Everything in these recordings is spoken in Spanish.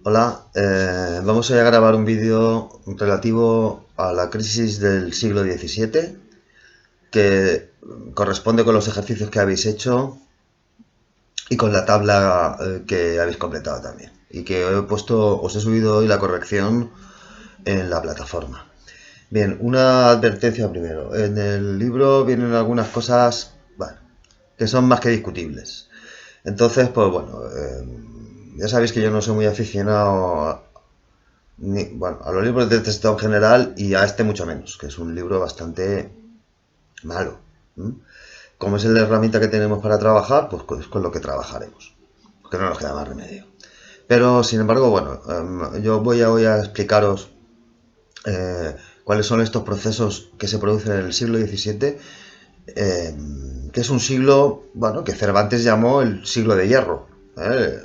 Hola, vamos a grabar un vídeo relativo a la crisis del siglo XVII que corresponde con los ejercicios que habéis hecho y con la tabla que habéis completado también. Y que os he subido hoy la corrección en la plataforma. Bien, una advertencia primero. En el libro vienen algunas cosas, bueno, que son más que discutibles. Entonces, pues bueno, ya sabéis que yo no soy muy aficionado bueno, a los libros de texto en general y a este mucho menos, que es un libro bastante malo. ¿Mm? Como es la herramienta que tenemos para trabajar, pues es con lo que trabajaremos, porque no nos queda más remedio. Pero, sin embargo, bueno, yo voy a hoy a explicaros cuáles son estos procesos que se producen en el siglo XVII, eh, que es un siglo, bueno, que Cervantes llamó el siglo de hierro. ¿eh?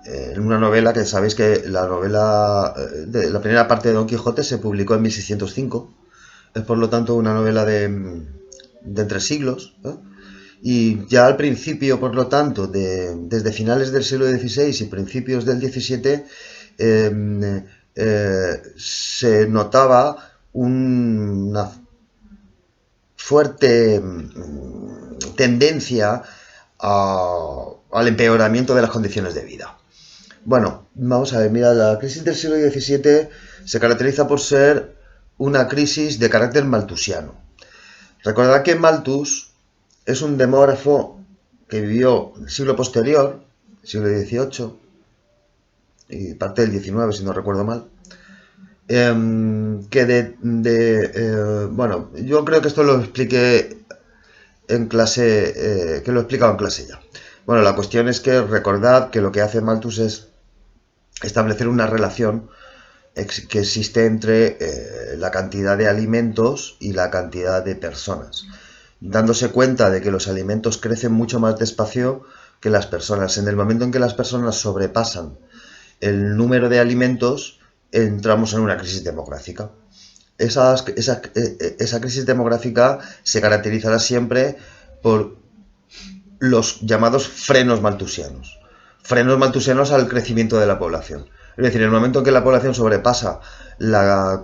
En una novela que sabéis que la novela, de la primera parte de Don Quijote se publicó en 1605, es por lo tanto una novela de entre siglos, ¿eh? Y ya al principio, por lo tanto, desde finales del siglo XVI y principios del XVII, se notaba una fuerte tendencia al empeoramiento de las condiciones de vida. Bueno, vamos a ver, mira, la crisis del siglo XVII se caracteriza por ser una crisis de carácter malthusiano. Recordad que Malthus es un demógrafo que vivió el siglo posterior, el siglo XVIII y parte del XIX, si no recuerdo mal, que bueno, yo creo que esto lo expliqué en clase, que lo he explicado en clase ya. Bueno, la cuestión es que recordad que lo que hace Malthus es establecer una relación que existe entre la cantidad de alimentos y la cantidad de personas, dándose cuenta de que los alimentos crecen mucho más despacio que las personas. En el momento en que las personas sobrepasan el número de alimentos, entramos en una crisis demográfica. Esa crisis demográfica se caracterizará siempre por los llamados frenos malthusianos. Frenos malthusianos al crecimiento de la población. Es decir, en el momento en que la población sobrepasa la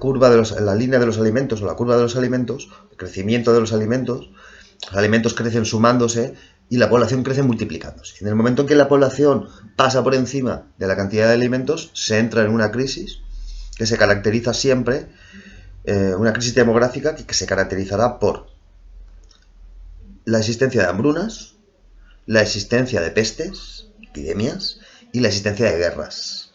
línea de los alimentos o la curva de los alimentos, el crecimiento de los alimentos crecen sumándose y la población crece multiplicándose. En el momento en que la población pasa por encima de la cantidad de alimentos, se entra en una crisis que se caracteriza siempre, una crisis demográfica que se caracterizará por la existencia de hambrunas, la existencia de pestes, epidemias, y la existencia de guerras.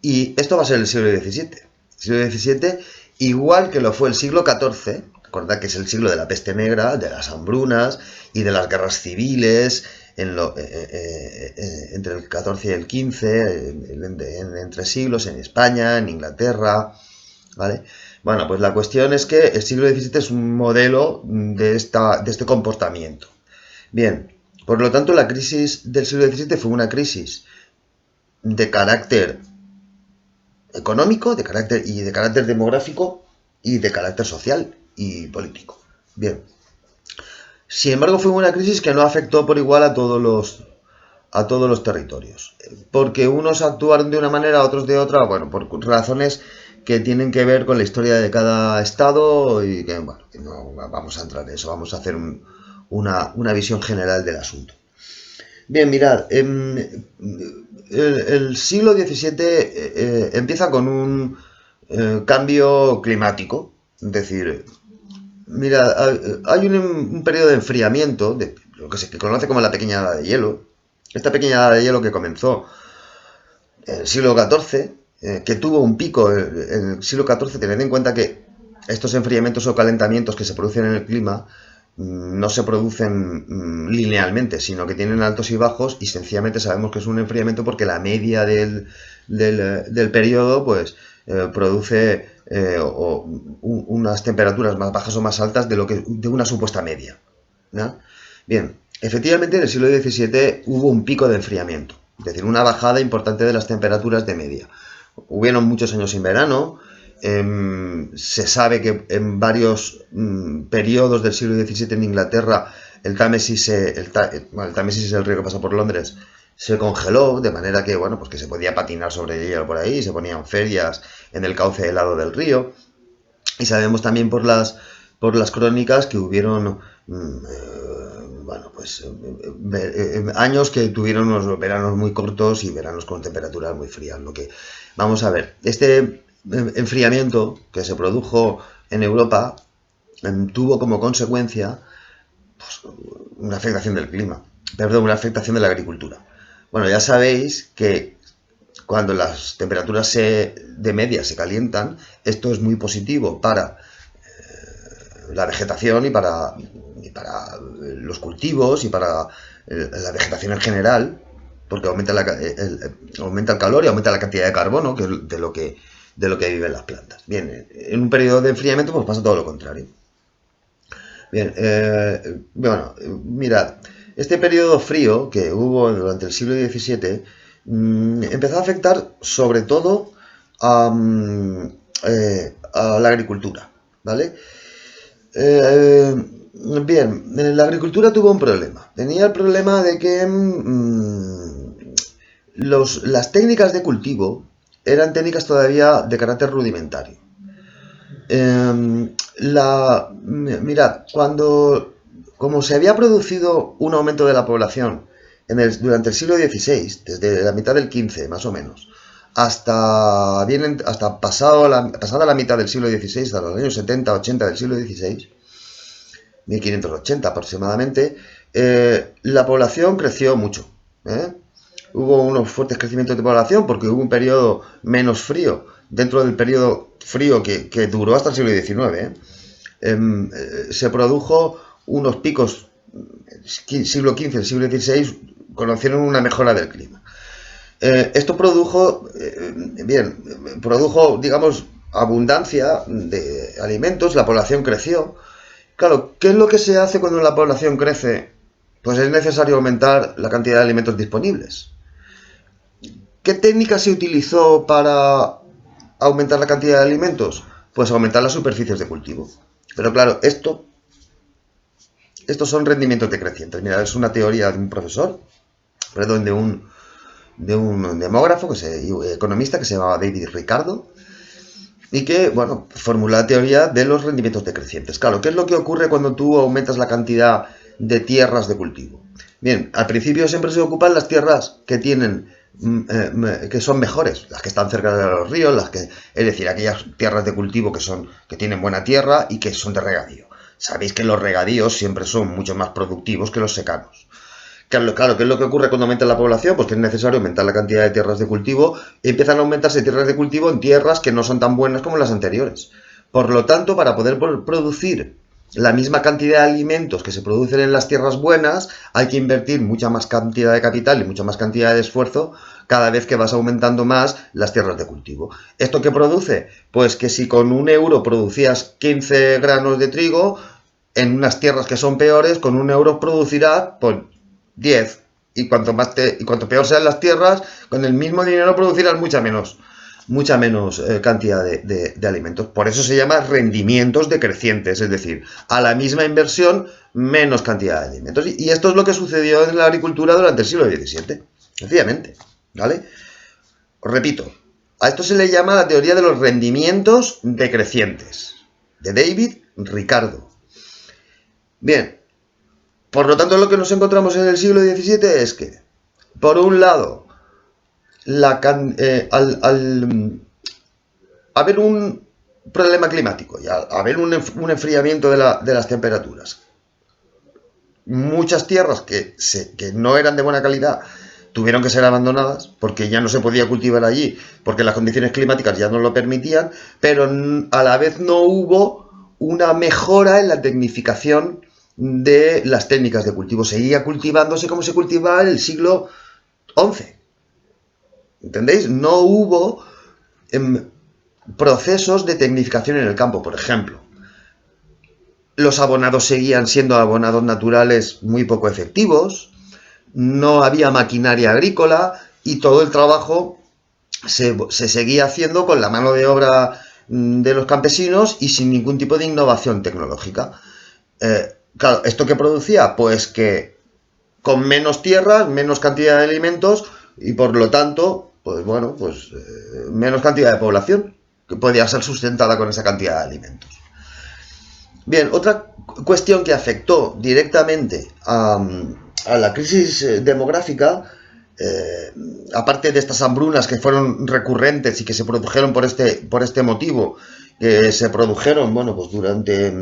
Y esto va a ser el siglo XVII. El siglo XVII, igual que lo fue el siglo XIV, recordad que es el siglo de la peste negra, de las hambrunas y de las guerras civiles, entre el XIV y el XV, entre siglos, en España, en Inglaterra, ¿vale? Bueno, pues la cuestión es que el siglo XVII es un modelo de este comportamiento. Bien, por lo tanto, la crisis del siglo XVII fue una crisis de carácter económico, de carácter demográfico y de carácter social y político. Bien. Sin embargo, fue una crisis que no afectó por igual a todos los territorios. Porque unos actuaron de una manera, otros de otra, bueno, por razones que tienen que ver con la historia de cada estado y que, bueno, que no vamos a entrar en eso, vamos a hacer una visión general del asunto. Bien, mirad, el siglo XVII empieza con un cambio climático, es decir, mira, hay un periodo de enfriamiento, de lo que se conoce como la pequeña edad de hielo. Esta pequeña edad de hielo que comenzó en el siglo XIV, que tuvo un pico en el siglo XIV, tened en cuenta que estos enfriamientos o calentamientos que se producen en el clima no se producen linealmente, sino que tienen altos y bajos y sencillamente sabemos que es un enfriamiento porque la media del periodo pues produce unas temperaturas más bajas o más altas de una supuesta media, ¿no? Bien, efectivamente en el siglo XVII hubo un pico de enfriamiento, es decir, una bajada importante de las temperaturas de media. Hubieron muchos años sin verano. Se sabe que en varios periodos del siglo XVII en Inglaterra el Támesis es el río que pasa por Londres, se congeló, de manera que, bueno, pues que se podía patinar sobre el hielo por ahí, se ponían ferias en el cauce helado del río. Y sabemos también por las crónicas que hubieron, bueno, pues años que tuvieron unos veranos muy cortos y veranos con temperaturas muy frías. Lo que, vamos a ver, este enfriamiento que se produjo en Europa tuvo como consecuencia pues, una afectación del clima, perdón, una afectación de la agricultura. Bueno, ya sabéis que cuando las temperaturas de media se calientan, esto es muy positivo para la vegetación y para los cultivos y para la vegetación en general, porque aumenta el calor y aumenta la cantidad de carbono, que es de lo que viven las plantas. Bien, en un periodo de enfriamiento pues pasa todo lo contrario. Bien, bueno, mirad, este periodo frío que hubo durante el siglo XVII empezó a afectar sobre todo a, a la agricultura, ¿vale? Eh, bien, la agricultura tuvo un problema. Tenía el problema de que las técnicas de cultivo eran técnicas todavía de carácter rudimentario. Mirad, como se había producido un aumento de la población durante el siglo XVI, desde la mitad del XV más o menos, hasta pasada la mitad del siglo XVI, hasta los años 70-80 del siglo XVI, 1580 aproximadamente, la población creció mucho. Hubo unos fuertes crecimientos de población porque hubo un periodo menos frío dentro del periodo frío que duró hasta el siglo XIX. Se produjo unos picos, siglo XV, siglo XVI, conocieron una mejora del clima. Esto produjo, digamos, abundancia de alimentos, la población creció. Claro, ¿qué es lo que se hace cuando la población crece? Pues es necesario aumentar la cantidad de alimentos disponibles. ¿Qué técnica se utilizó para aumentar la cantidad de alimentos? Pues aumentar las superficies de cultivo. Pero claro, estos son rendimientos decrecientes. Mira, es una teoría de un profesor, perdón, de un demógrafo, economista, que se llamaba David Ricardo, y que, bueno, formula la teoría de los rendimientos decrecientes. Claro, ¿qué es lo que ocurre cuando tú aumentas la cantidad de tierras de cultivo? Bien, al principio siempre se ocupan las tierras que tienen que son mejores, las que están cerca de los ríos, es decir, aquellas tierras de cultivo que tienen buena tierra y que son de regadío. Sabéis que los regadíos siempre son mucho más productivos que los secanos. Claro, ¿qué es lo que ocurre cuando aumenta la población? Pues que es necesario aumentar la cantidad de tierras de cultivo y empiezan a aumentarse tierras de cultivo en tierras que no son tan buenas como las anteriores. Por lo tanto, para poder producir la misma cantidad de alimentos que se producen en las tierras buenas, hay que invertir mucha más cantidad de capital y mucha más cantidad de esfuerzo cada vez que vas aumentando más las tierras de cultivo. ¿Esto qué produce? Pues que si con 1 euro producías 15 granos de trigo, en unas tierras que son peores, con 1 euro producirás pues 10. Y cuanto peor sean las tierras, con el mismo dinero producirás mucha menos cantidad de alimentos. Por eso se llama rendimientos decrecientes, es decir, a la misma inversión, menos cantidad de alimentos. Y esto es lo que sucedió en la agricultura durante el siglo XVII, sencillamente, ¿vale? Os repito, a esto se le llama la teoría de los rendimientos decrecientes, de David Ricardo. Bien, por lo tanto, lo que nos encontramos en el siglo XVII es que, por un lado, al haber un problema climático y al haber un enfriamiento de las temperaturas, muchas tierras que no eran de buena calidad tuvieron que ser abandonadas porque ya no se podía cultivar allí, porque las condiciones climáticas ya no lo permitían, pero a la vez no hubo una mejora en la tecnificación de las técnicas de cultivo. Seguía cultivándose como se cultivaba en el siglo XI. ¿Entendéis? No hubo procesos de tecnificación en el campo, por ejemplo. Los abonados seguían siendo abonados naturales muy poco efectivos, no había maquinaria agrícola y todo el trabajo se seguía haciendo con la mano de obra de los campesinos y sin ningún tipo de innovación tecnológica. Claro, ¿esto qué producía? Pues que con menos tierras, menos cantidad de alimentos y por lo tanto, pues bueno, pues menos cantidad de población que podía ser sustentada con esa cantidad de alimentos. Bien, otra cuestión que afectó directamente a la crisis demográfica, aparte de estas hambrunas que fueron recurrentes y que se produjeron por este motivo, que se produjeron, bueno, pues durante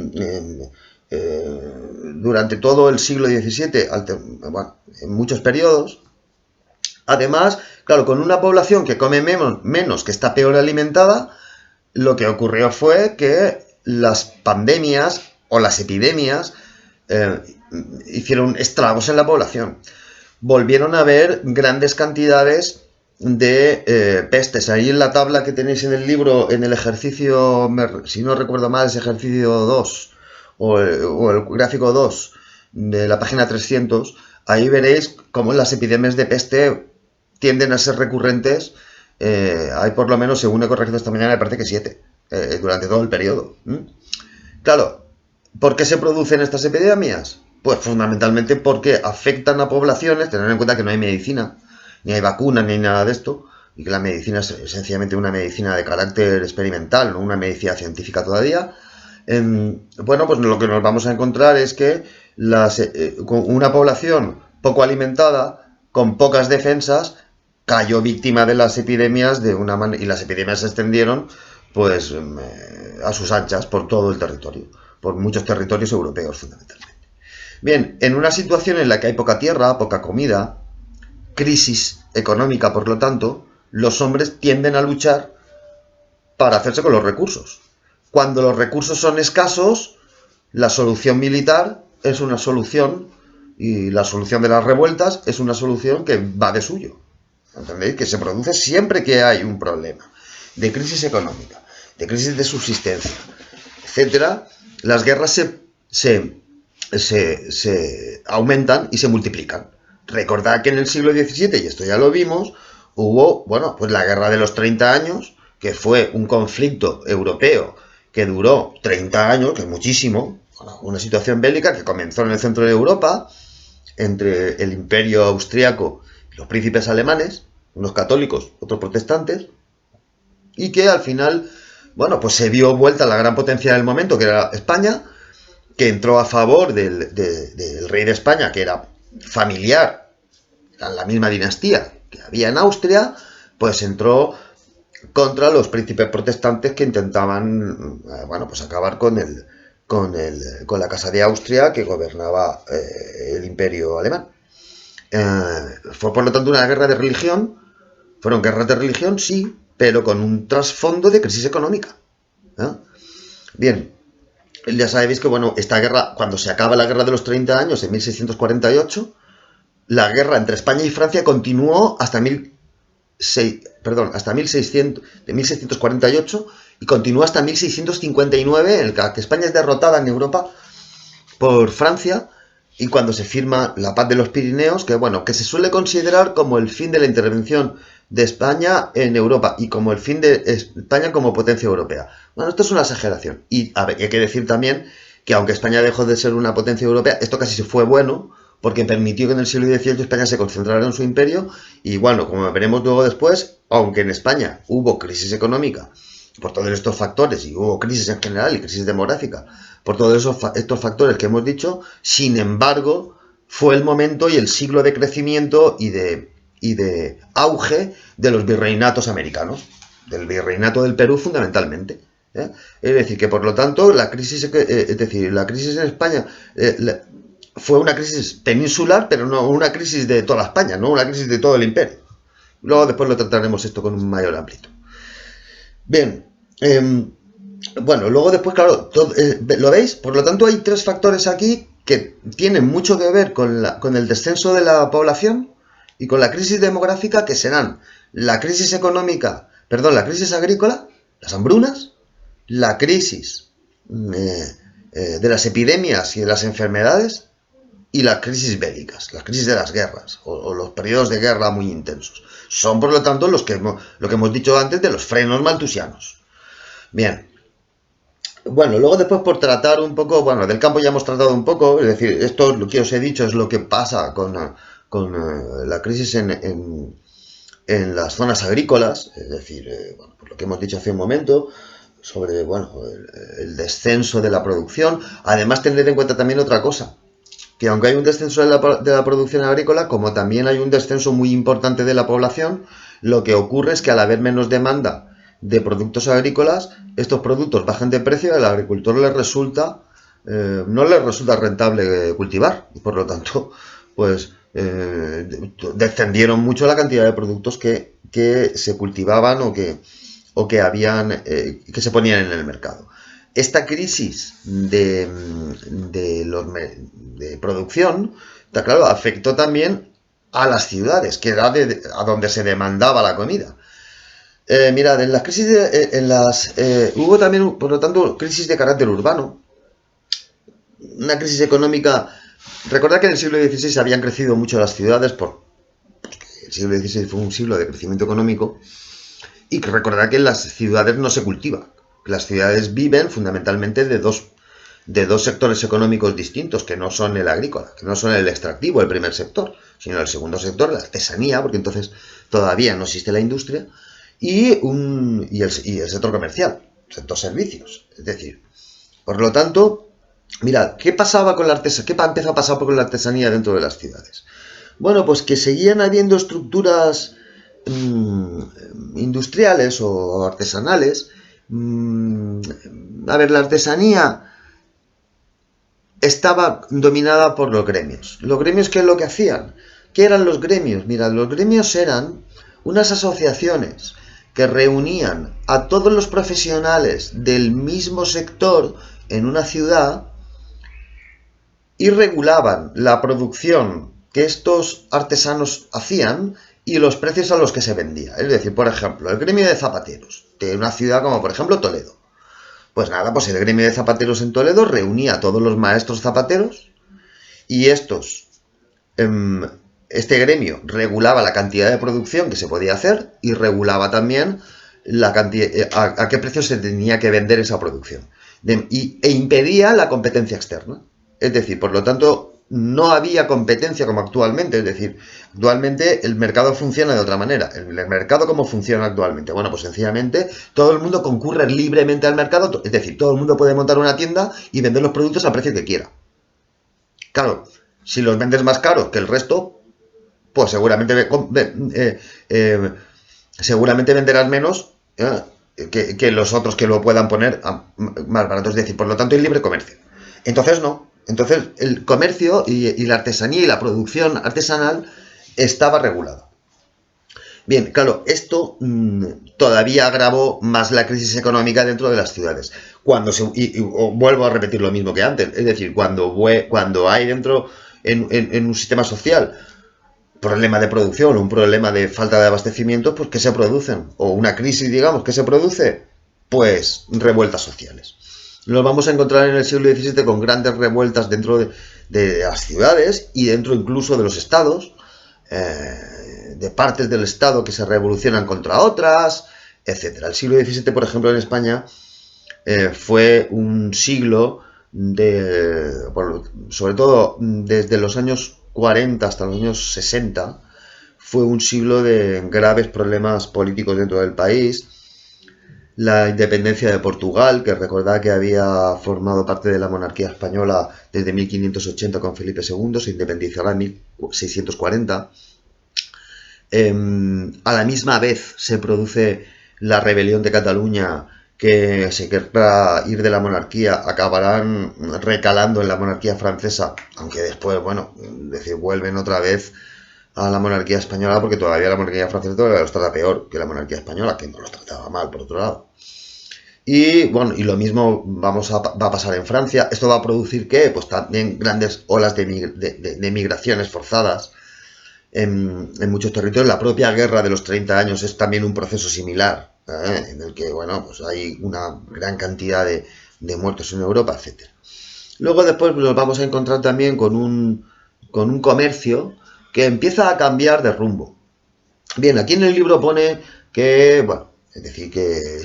todo el siglo XVII, bueno, en muchos periodos. Además, claro, con una población que come menos, que está peor alimentada, lo que ocurrió fue que las pandemias o las epidemias hicieron estragos en la población. Volvieron a haber grandes cantidades de pestes. Ahí en la tabla que tenéis en el libro, en el ejercicio, si no recuerdo mal, es ejercicio 2 o el gráfico 2 de la página 300, ahí veréis cómo las epidemias de peste tienden a ser recurrentes. Hay por lo menos, según he corregido esta mañana, me parece que 7 durante todo el periodo. Claro, ¿por qué se producen estas epidemias? Pues fundamentalmente porque afectan a poblaciones, tener en cuenta que no hay medicina, ni hay vacuna, ni hay nada de esto, y que la medicina es sencillamente una medicina de carácter experimental, no una medicina científica todavía. Bueno, pues lo que nos vamos a encontrar es que con una población poco alimentada, con pocas defensas, cayó víctima de las epidemias de una manera, y las epidemias se extendieron pues a sus anchas por todo el territorio, por muchos territorios europeos fundamentalmente. Bien, en una situación en la que hay poca tierra, poca comida, crisis económica, por lo tanto, los hombres tienden a luchar para hacerse con los recursos. Cuando los recursos son escasos, la solución militar es una solución, y la solución de las revueltas es una solución que va de suyo. ¿Entendéis? Que se produce siempre que hay un problema de crisis económica, de crisis de subsistencia, etcétera. Las guerras se aumentan y se multiplican. Recordad que en el siglo XVII, y esto ya lo vimos, hubo, bueno, pues la guerra de los 30 años, que fue un conflicto europeo que duró 30 años, que es muchísimo, una situación bélica que comenzó en el centro de Europa, entre el imperio austriaco y los príncipes alemanes, unos católicos, otros protestantes, y que al final, bueno, pues se vio vuelta la gran potencia del momento, que era España, que entró a favor del rey de España, que era familiar, en la misma dinastía que había en Austria, pues entró contra los príncipes protestantes que intentaban, bueno, pues acabar con la Casa de Austria que gobernaba el imperio alemán. Fue por lo tanto una guerra de religión. Fueron guerras de religión, sí, pero con un trasfondo de crisis económica. Bien, ya sabéis que, bueno, esta guerra, cuando se acaba la guerra de los 30 años, en 1648, la guerra entre España y Francia continuó hasta 1648 y continúa hasta 1659, en el que España es derrotada en Europa por Francia, y cuando se firma la paz de los Pirineos, que bueno, que se suele considerar como el fin de la intervención de España en Europa y como el fin de España como potencia europea. Bueno, esto es una exageración. Y hay que decir también que aunque España dejó de ser una potencia europea, esto casi fue bueno, porque permitió que en el siglo XVIII España se concentrara en su imperio, y bueno, como veremos luego después, aunque en España hubo crisis económica por todos estos factores, y hubo crisis en general y crisis demográfica, por todos estos factores que hemos dicho, sin embargo, fue el momento y el siglo de crecimiento y de auge de los virreinatos americanos, del virreinato del Perú fundamentalmente. Es decir, que por lo tanto la crisis en España fue una crisis peninsular, pero no una crisis de toda España, no una crisis de todo el imperio. Luego después lo trataremos esto con un mayor amplitud. Bien, bueno, luego después, claro, ¿lo veis? Por lo tanto hay tres factores aquí que tienen mucho que ver con el descenso de la población y con la crisis demográfica, que serán la crisis económica, perdón, la crisis agrícola, las hambrunas, la crisis de las epidemias y de las enfermedades, y las crisis bélicas, las crisis de las guerras o los periodos de guerra muy intensos. Son, por lo tanto, lo que hemos dicho antes de los frenos maltusianos. Bien, Bueno, luego después por tratar un poco, bueno, del campo ya hemos tratado un poco, es decir, esto lo que os he dicho es lo que pasa con la crisis en las zonas agrícolas, es decir, bueno, por lo que hemos dicho hace un momento, sobre bueno, el descenso de la producción. Además, tener en cuenta también otra cosa, que aunque hay un descenso de la producción agrícola, como también hay un descenso muy importante de la población, lo que ocurre es que al haber menos demanda de productos agrícolas, estos productos bajan de precio y al agricultor no le resulta rentable cultivar, y por lo tanto, pues descendieron mucho la cantidad de productos que se cultivaban que se ponían en el mercado. Esta crisis de producción, está claro, afectó también a las ciudades, que era a donde se demandaba la comida. Mirad, en las crisis hubo también, por lo tanto, crisis de carácter urbano, una crisis económica. Recordad que en el siglo XVI habían crecido mucho las ciudades, porque el siglo XVI fue un siglo de crecimiento económico, y recordad que en las ciudades no se cultiva. Las ciudades viven fundamentalmente de dos sectores económicos distintos, que no son el agrícola, que no son el extractivo, el primer sector, sino el segundo sector, la artesanía, porque entonces todavía no existe la industria, y el sector comercial, el sector servicios. Es decir, por lo tanto, mirad, ¿qué pasaba con la artesanía? ¿Qué empezó a pasar con la artesanía dentro de las ciudades? Bueno, pues que seguían habiendo estructuras industriales o artesanales. A ver, la artesanía estaba dominada por los gremios. ¿Los gremios qué es lo que hacían? ¿Qué eran los gremios? Mirad, los gremios eran unas asociaciones que reunían a todos los profesionales del mismo sector en una ciudad y regulaban la producción que estos artesanos hacían y los precios a los que se vendía. Es decir, por ejemplo, el gremio de zapateros de una ciudad como por ejemplo Toledo. Pues nada, pues el gremio de zapateros en Toledo reunía a todos los maestros zapateros y este gremio regulaba la cantidad de producción que se podía hacer y regulaba también la cantidad, a qué precio se tenía que vender esa producción. E impedía la competencia externa. Es decir, por lo tanto, no había competencia como actualmente. Es decir, actualmente el mercado funciona de otra manera. ¿El mercado cómo funciona actualmente? Bueno, pues sencillamente todo el mundo concurre libremente al mercado. Es decir, todo el mundo puede montar una tienda y vender los productos al precio que quiera. Claro, si los vendes más caros que el resto, pues seguramente venderás menos que los otros que lo puedan poner más barato. Es decir, por lo tanto hay libre comercio. Entonces no. Entonces el comercio y la artesanía y la producción artesanal estaba regulada. Bien, claro, esto todavía agravó más la crisis económica dentro de las ciudades. Vuelvo a repetir lo mismo que antes, es decir, cuando hay dentro en un sistema social problema de producción, un problema de falta de abastecimiento, pues ¿qué se producen? O una crisis, digamos, ¿qué se produce? Pues revueltas sociales. Nos vamos a encontrar en el siglo XVII con grandes revueltas dentro de las ciudades y dentro incluso de los estados, de partes del estado que se revolucionan contra otras, etcétera. El siglo XVII, por ejemplo, en España fue un siglo sobre todo desde los años 40 hasta los años 60, fue un siglo de graves problemas políticos dentro del país. La independencia de Portugal, que recordad que había formado parte de la monarquía española desde 1580 con Felipe II, se independizará en 1640. A la misma vez se produce la rebelión de Cataluña, que se querrá ir de la monarquía, acabarán recalando en la monarquía francesa, aunque después, bueno, decir, vuelven otra vez a la monarquía española, porque todavía la monarquía francesa todavía los trata peor que la monarquía española, que no los trataba mal, por otro lado. Y bueno, y lo mismo va a pasar en Francia. Esto va a producir, ¿qué? Pues también grandes olas de migraciones forzadas en muchos territorios. La propia guerra de los 30 años es también un proceso similar, en el que, bueno, pues hay una gran cantidad de muertos en Europa, etc. Luego después nos vamos a encontrar también con un comercio que empieza a cambiar de rumbo. Bien, aquí en el libro pone que, bueno, Es decir, que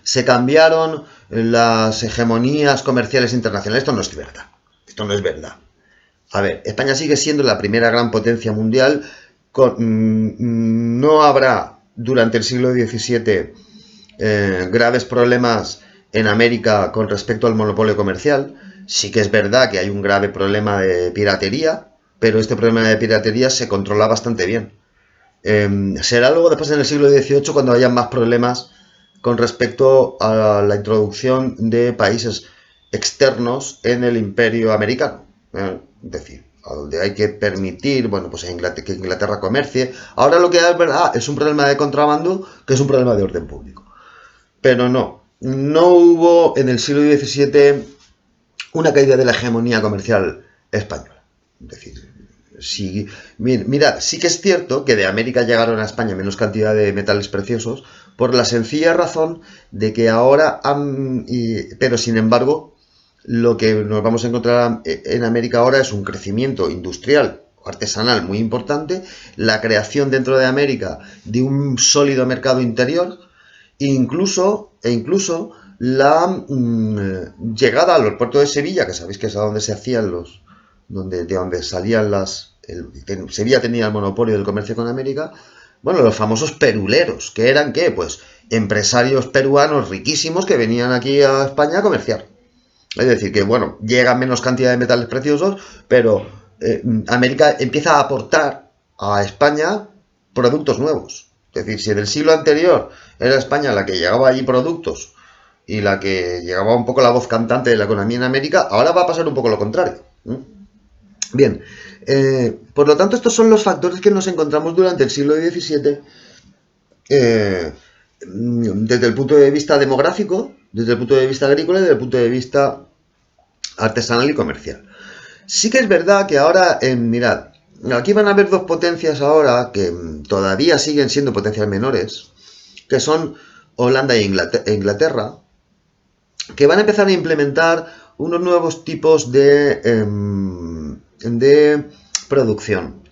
se cambiaron las hegemonías comerciales internacionales. Esto no es verdad. Esto no es verdad. A ver, España sigue siendo la primera gran potencia mundial. No habrá durante el siglo XVII graves problemas en América con respecto al monopolio comercial. Sí que es verdad que hay un grave problema de piratería, pero este problema de piratería se controla bastante bien. Será luego después en el siglo XVIII cuando haya más problemas con respecto a la introducción de países externos en el imperio americano. Es decir, a donde hay que permitir, bueno, pues que Inglaterra comercie. Ahora lo que es verdad es un problema de contrabando, que es un problema de orden público. Pero no hubo en el siglo XVII una caída de la hegemonía comercial española. Es decir, sí, mirad, sí que es cierto que de América llegaron a España menos cantidad de metales preciosos por la sencilla razón de que ahora pero sin embargo lo que nos vamos a encontrar en América ahora es un crecimiento industrial o artesanal muy importante, la creación dentro de América de un sólido mercado interior e incluso la llegada a los puertos de Sevilla, que sabéis que es a donde se hacían de donde salían Sevilla tenía el monopolio del comercio con América. Bueno, los famosos peruleros, que eran, ¿qué? Pues empresarios peruanos riquísimos que venían aquí a España a comerciar. Es decir, que, bueno, llega menos cantidad de metales preciosos, pero América empieza a aportar a España productos nuevos. Es decir, si en el siglo anterior era España la que llegaba allí productos y la que llegaba un poco la voz cantante de la economía en América, ahora va a pasar un poco lo contrario. Bien, por lo tanto, estos son los factores que nos encontramos durante el siglo XVII desde el punto de vista demográfico, desde el punto de vista agrícola y desde el punto de vista artesanal y comercial. Sí que es verdad que ahora, mirad, aquí van a haber dos potencias ahora que todavía siguen siendo potencias menores, que son Holanda e Inglaterra, que van a empezar a implementar unos nuevos tipos de producción.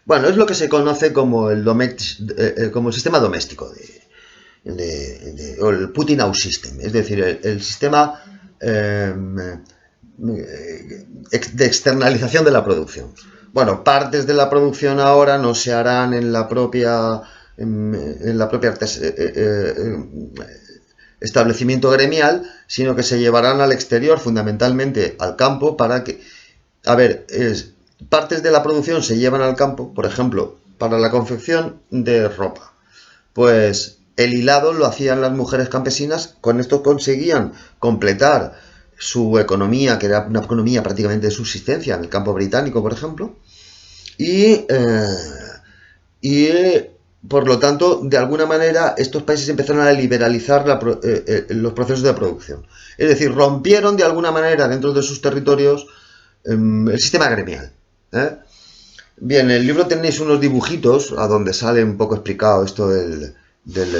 Bueno, es lo que se conoce como como el sistema doméstico o el Putting-out system, es decir, el sistema de externalización de la producción. Bueno, partes de la producción ahora no se harán en la propia establecimiento gremial, sino que se llevarán al exterior, fundamentalmente al campo, para que, a ver, partes de la producción se llevan al campo, por ejemplo, para la confección de ropa. Pues el hilado lo hacían las mujeres campesinas, con esto conseguían completar su economía, que era una economía prácticamente de subsistencia en el campo británico, por ejemplo, y por lo tanto, de alguna manera, estos países empezaron a liberalizar los procesos de producción. Es decir, rompieron de alguna manera dentro de sus territorios el sistema gremial. Bien, en el libro tenéis unos dibujitos a donde sale un poco explicado esto del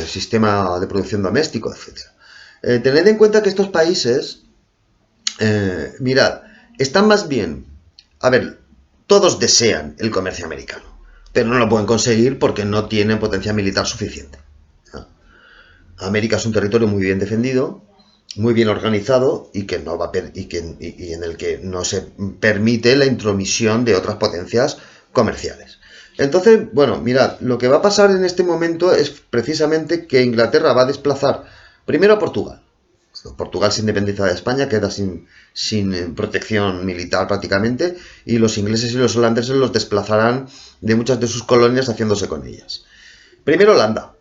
sistema de producción doméstico, etc. Tened en cuenta que estos países, mirad, están más bien, a ver, todos desean el comercio americano, pero no lo pueden conseguir porque no tienen potencia militar suficiente. América es un territorio muy bien defendido, muy bien organizado y en el que no se permite la intromisión de otras potencias comerciales. Entonces, bueno, mirad, lo que va a pasar en este momento es precisamente que Inglaterra va a desplazar primero a Portugal. Portugal se independiza de España, queda sin protección militar prácticamente, y los ingleses y los holandeses los desplazarán de muchas de sus colonias haciéndose con ellas. Primero Holanda,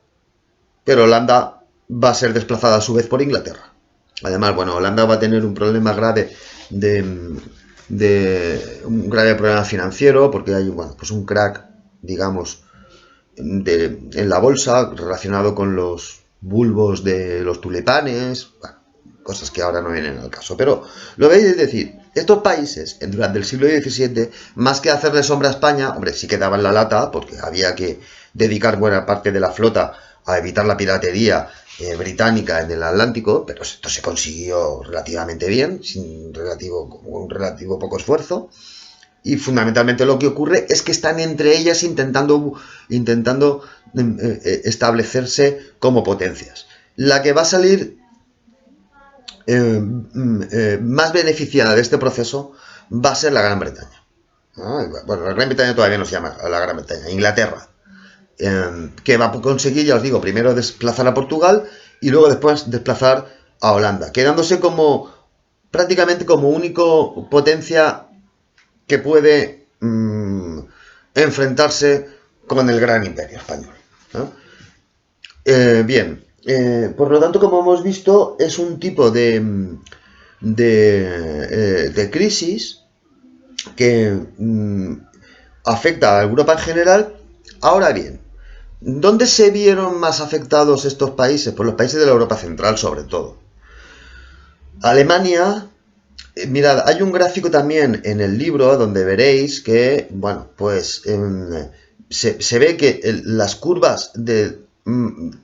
pero Holanda va a ser desplazada a su vez por Inglaterra. Además, bueno, Holanda va a tener un problema grave un grave problema financiero, porque hay, bueno, pues un crack, digamos, en la bolsa relacionado con los bulbos de los tulipanes, bueno, cosas que ahora no vienen al caso. Pero lo veis, es decir, estos países durante el siglo XVII, más que hacerle sombra a España, hombre, sí que daban la lata, porque había que dedicar buena parte de la flota a evitar la piratería británica en el Atlántico, pero esto se consiguió relativamente bien, sin un relativo poco esfuerzo. y fundamentalmente lo que ocurre es que están entre ellas intentando establecerse como potencias. La que va a salir más beneficiada de este proceso va a ser la Gran Bretaña. Bueno, la Gran Bretaña todavía no se llama la Gran Bretaña, Inglaterra, que va a conseguir, ya os digo, primero desplazar a Portugal y luego después desplazar a Holanda, quedándose como prácticamente como único potencia que puede enfrentarse con el gran imperio español, ¿no? Bien, por lo tanto, como hemos visto, es un tipo de crisis que afecta a Europa en general. Ahora bien, ¿dónde se vieron más afectados estos países? Pues los países de la Europa Central, sobre todo. Alemania, mirad, hay un gráfico también en el libro donde veréis que, bueno, pues se ve que las curvas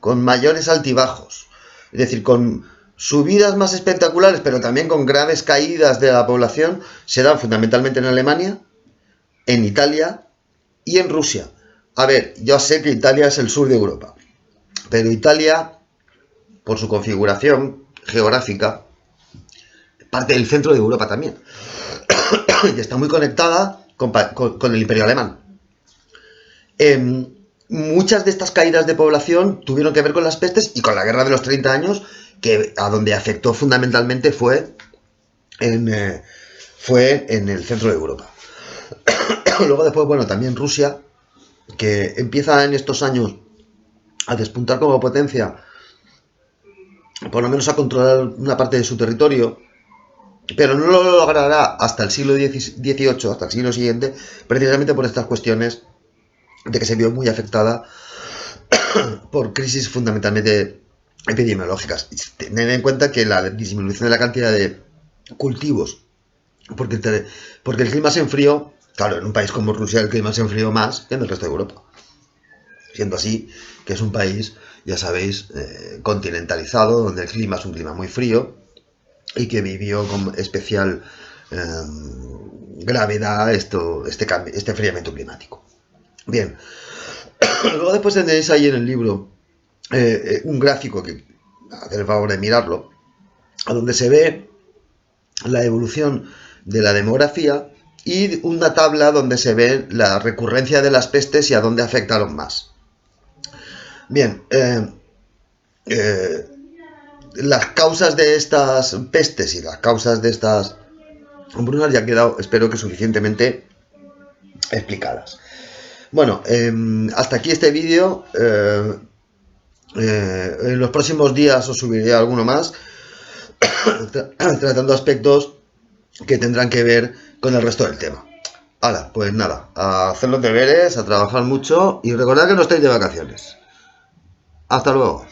con mayores altibajos, es decir, con subidas más espectaculares, pero también con graves caídas de la población, se dan fundamentalmente en Alemania, en Italia y en Rusia. A ver, yo sé que Italia es el sur de Europa, pero Italia, por su configuración geográfica, parte del centro de Europa también, y está muy conectada con el Imperio Alemán. Muchas de estas caídas de población tuvieron que ver con las pestes y con la Guerra de los 30 años, que a donde afectó fundamentalmente fue en el centro de Europa. Luego después, bueno, también Rusia, que empieza en estos años a despuntar como potencia, por lo menos a controlar una parte de su territorio, pero no lo logrará hasta el siglo XVIII, hasta el siglo siguiente, precisamente por estas cuestiones de que se vio muy afectada por crisis fundamentalmente epidemiológicas. Tened en cuenta que la disminución de la cantidad de cultivos, porque el clima se enfrió, claro, en un país como Rusia el clima se enfrió más que en el resto de Europa, siendo así que es un país, ya sabéis, continentalizado, donde el clima es un clima muy frío y que vivió con especial gravedad este enfriamiento climático. Bien, luego después tenéis ahí en el libro un gráfico que haced el favor de mirarlo, a donde se ve la evolución de la demografía y una tabla donde se ve la recurrencia de las pestes y a dónde afectaron más. Bien, las causas de estas pestes y las causas de estas hambrunas ya han quedado, espero que suficientemente explicadas. Bueno, hasta aquí este vídeo. En los próximos días os subiré alguno más tratando aspectos que tendrán que ver con el resto del tema. Hala, pues nada, a hacer los deberes, a trabajar mucho y recordad que no estáis de vacaciones. Hasta luego.